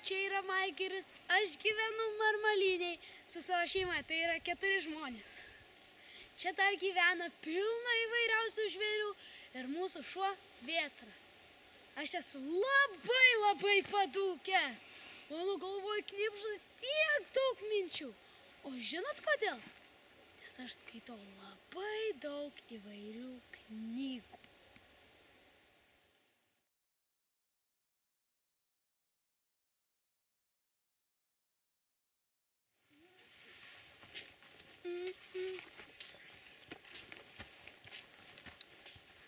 čia yra Maigeris, aš gyvenu Marmalynėj su savo šeima, tai yra 4 žmonės. Čia dar gyvena pilna įvairiausių žvėrių ir mūsų šuo Vėtra. Aš esu labai padūkęs. Mano galvoj knibžda tiek daug minčių. O žinot kodėl? Nes aš skaitau labai daug įvairių knygų.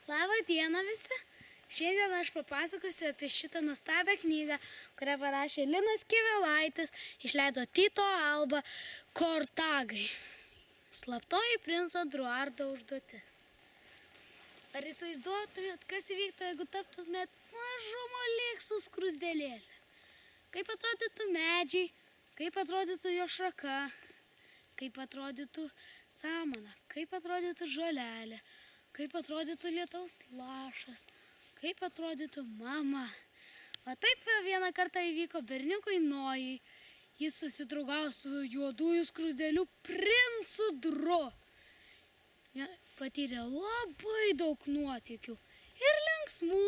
Labą dieną visi. Šiandien aš papasakosiu apie šitą nuostabią knygą, kurią parašė Linas Kivelaitis, išleido Tyto Alba Kortagai. Slaptoji princo Eduardo užduotis. Ar įsivaizduotumėt, kas įvyktų, jeigu taptumėt mažu moliksų skruzdėlėlė? Kaip atrodytų medžiai, kaip atrodytų jo šaka, kaip atrodytų samana, kaip atrodytų žolelė, kaip atrodytų lietaus lašas, kaip atrodytų mama. O taip vieną kartą įvyko berniukui Nojui. Jis susidraugavo su juodųjų skruzdėlių princu Dro. Patyrė labai daug nuotykių. Ir linksmų,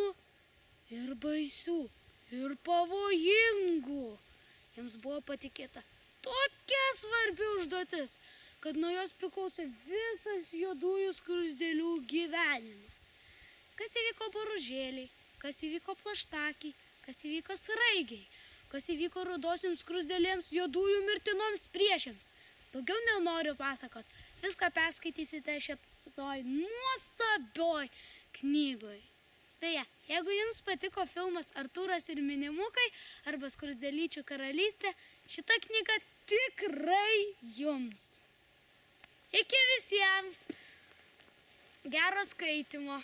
ir baisių, ir pavojingų. Jiems buvo patikėta tokia svarbi užduotis, kad nuo jos priklausė visas juodųjų skruzdėlių gyvenimas. Kas įvyko boružėliai, kas įvyko plaštakiai, kas įvyko sraigiai, kas įvyko rudosioms skruzdėlėms, juodųjų mirtinoms priešėms. Daugiau nenoriu pasakot, viską perskaitysite šitoj nuostabioj knygoj. Beje, jeigu jums patiko filmas Artūras ir Minimukai arba Skruzdėlyčių karalystė, šita knyga tikrai jums. Iki visiems! Gero skaitymo!